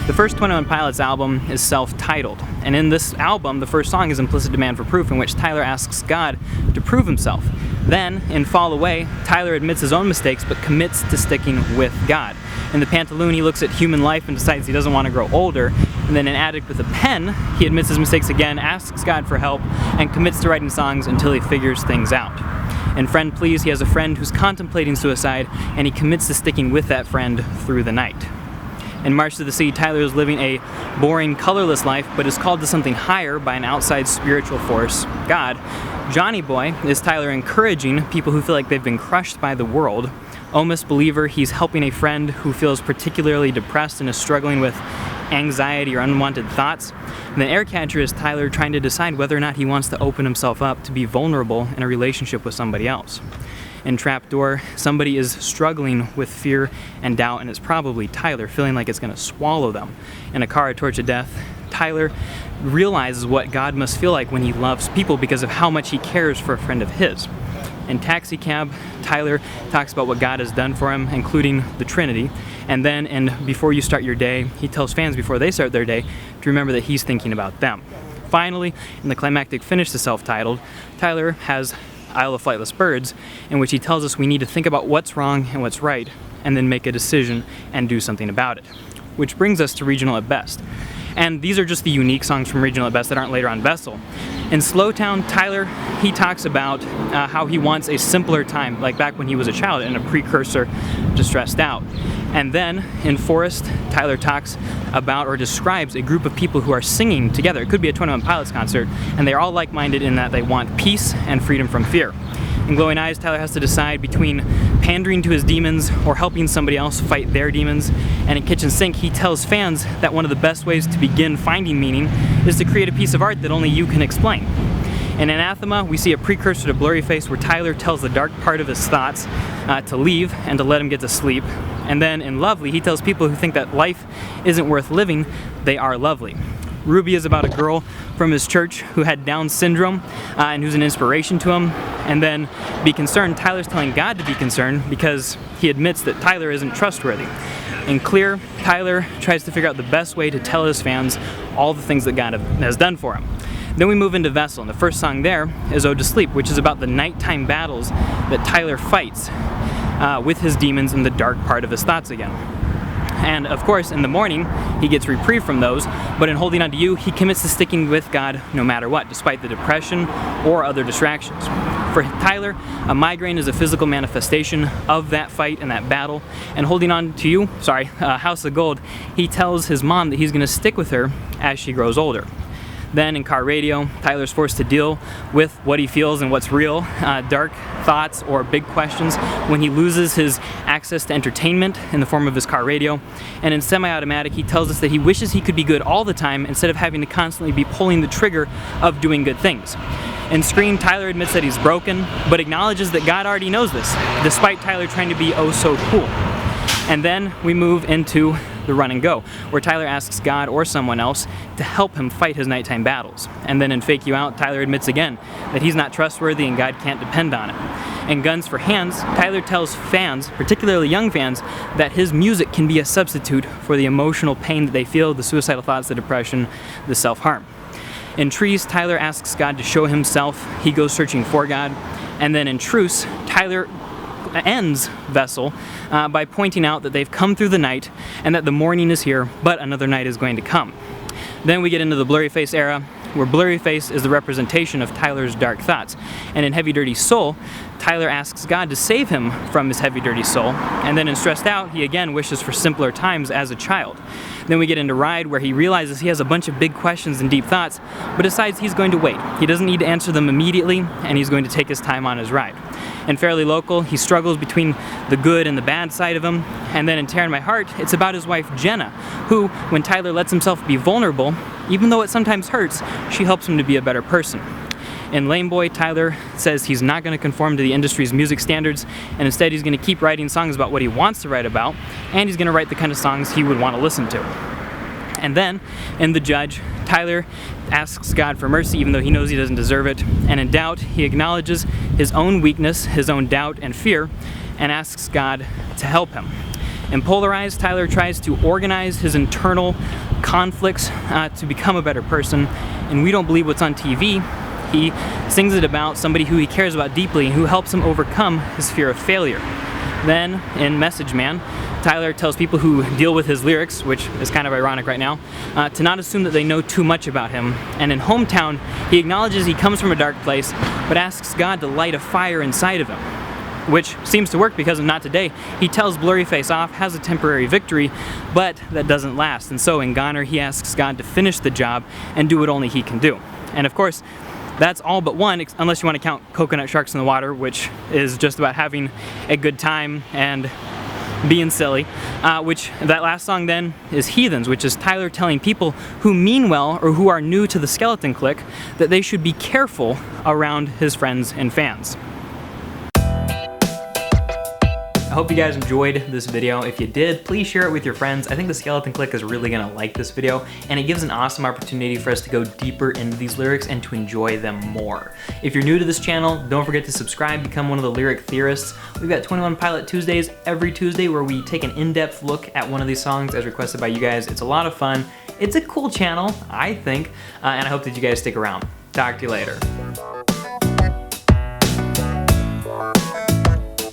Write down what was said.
The first 21 Pilots album is self-titled, and in this album, the first song is Implicit Demand for Proof, in which Tyler asks God to prove himself. Then, in Fall Away, Tyler admits his own mistakes but commits to sticking with God. In the Pantaloon, he looks at human life and decides he doesn't want to grow older. And then in Addict with a Pen, he admits his mistakes again, asks God for help, and commits to writing songs until he figures things out. In Friend Please, he has a friend who's contemplating suicide, and he commits to sticking with that friend through the night. In March to the Sea, Tyler is living a boring, colorless life, but is called to something higher by an outside spiritual force, God. Johnny Boy is Tyler encouraging people who feel like they've been crushed by the world. Almost Believer, he's helping a friend who feels particularly depressed and is struggling with anxiety or unwanted thoughts. And then Aircatcher is Tyler trying to decide whether or not he wants to open himself up to be vulnerable in a relationship with somebody else. In Trapdoor, somebody is struggling with fear and doubt, and it's probably Tyler, feeling like it's going to swallow them. In A Car, A Torch of Death, Tyler realizes what God must feel like when he loves people because of how much he cares for a friend of his. In Taxi Cab, Tyler talks about what God has done for him, including the Trinity. And then in Before You Start Your Day, he tells fans before they start their day to remember that he's thinking about them. Finally, in the climactic finish to self-titled, Tyler has Isle of Flightless Birds, in which he tells us we need to think about what's wrong and what's right, and then make a decision and do something about it. Which brings us to Regional at Best. And these are just the unique songs from Regional at Best that aren't later on Vessel. In Slowtown, Tyler, he talks about how he wants a simpler time, like back when he was a child, and a precursor to Stressed Out. And then in Forest, Tyler talks about or describes a group of people who are singing together. It could be a 21 Pilots concert, and they're all like-minded in that they want peace and freedom from fear. In Glowing Eyes, Tyler has to decide between pandering to his demons or helping somebody else fight their demons. And in Kitchen Sink, he tells fans that one of the best ways to begin finding meaning is to create a piece of art that only you can explain. In Anathema, we see a precursor to Blurryface where Tyler tells the dark part of his thoughts to leave and to let him get to sleep. And then in Lovely, he tells people who think that life isn't worth living, they are lovely. Ruby is about a girl from his church who had Down syndrome and who's an inspiration to him. And then Be Concerned, Tyler's telling God to be concerned because he admits that Tyler isn't trustworthy. In Clear, Tyler tries to figure out the best way to tell his fans all the things that God has done for him. Then we move into Vessel, and the first song there is Ode to Sleep, which is about the nighttime battles that Tyler fights with his demons in the dark part of his thoughts again. And of course, in the morning, he gets reprieve from those, but in Holding On to You, he commits to sticking with God no matter what, despite the depression or other distractions. For Tyler, a migraine is a physical manifestation of that fight and that battle. And Holding On to You, House of Gold, he tells his mom that he's going to stick with her as she grows older. Then in Car Radio, Tyler's forced to deal with what he feels and what's real, dark thoughts or big questions when he loses his access to entertainment in the form of his car radio. And in Semi-Automatic, he tells us that he wishes he could be good all the time instead of having to constantly be pulling the trigger of doing good things. In Scream, Tyler admits that he's broken, but acknowledges that God already knows this, despite Tyler trying to be oh so cool. And then we move into the Run and Go, where Tyler asks God or someone else to help him fight his nighttime battles. And then in Fake You Out, Tyler admits again that he's not trustworthy and God can't depend on it. In Guns for Hands, Tyler tells fans, particularly young fans, that his music can be a substitute for the emotional pain that they feel, the suicidal thoughts, the depression, the self-harm. In Trees, Tyler asks God to show himself. He goes searching for God. And then in Truce, Tyler ends Vessel by pointing out that they've come through the night and that the morning is here, but another night is going to come. Then we get into the Blurryface era, where Blurryface is the representation of Tyler's dark thoughts. And in Heavydirtysoul, Tyler asks God to save him from his heavy, dirty soul. And then in Stressed Out, he again wishes for simpler times as a child. Then we get into Ride, where he realizes he has a bunch of big questions and deep thoughts, but decides he's going to wait. He doesn't need to answer them immediately, and he's going to take his time on his ride. In Fairly Local, he struggles between the good and the bad side of him. And then in Tear in My Heart, it's about his wife Jenna, who, when Tyler lets himself be vulnerable, even though it sometimes hurts, she helps him to be a better person. In Lame Boy, Tyler says he's not going to conform to the industry's music standards, and instead he's going to keep writing songs about what he wants to write about, and he's going to write the kind of songs he would want to listen to. And then, in The Judge, Tyler asks God for mercy even though he knows he doesn't deserve it, and in Doubt, he acknowledges his own weakness, his own doubt and fear, and asks God to help him. In Polarize, Tyler tries to organize his internal conflicts to become a better person. And We Don't Believe What's on TV, he sings it about somebody who he cares about deeply and who helps him overcome his fear of failure. Then, in Message Man, Tyler tells people who deal with his lyrics, which is kind of ironic right now, to not assume that they know too much about him. And in Hometown, he acknowledges he comes from a dark place, but asks God to light a fire inside of him, which seems to work because in Not Today, he tells Blurryface off, has a temporary victory, but that doesn't last. And so in Goner, he asks God to finish the job and do what only he can do. And of course, that's all but one, unless you want to count Coconut Sharks in the Water, which is just about having a good time and being silly. Which that last song then is Heathens, which is Tyler telling people who mean well or who are new to the Skeleton Clique that they should be careful around his friends and fans. I hope you guys enjoyed this video. If you did, please share it with your friends. I think the Skeleton Clique is really gonna like this video, and it gives an awesome opportunity for us to go deeper into these lyrics and to enjoy them more. If you're new to this channel, don't forget to subscribe, become one of the lyric theorists. We've got 21 Pilot Tuesdays every Tuesday where we take an in-depth look at one of these songs as requested by you guys. It's a lot of fun. It's a cool channel, I think, and I hope that you guys stick around. Talk to you later.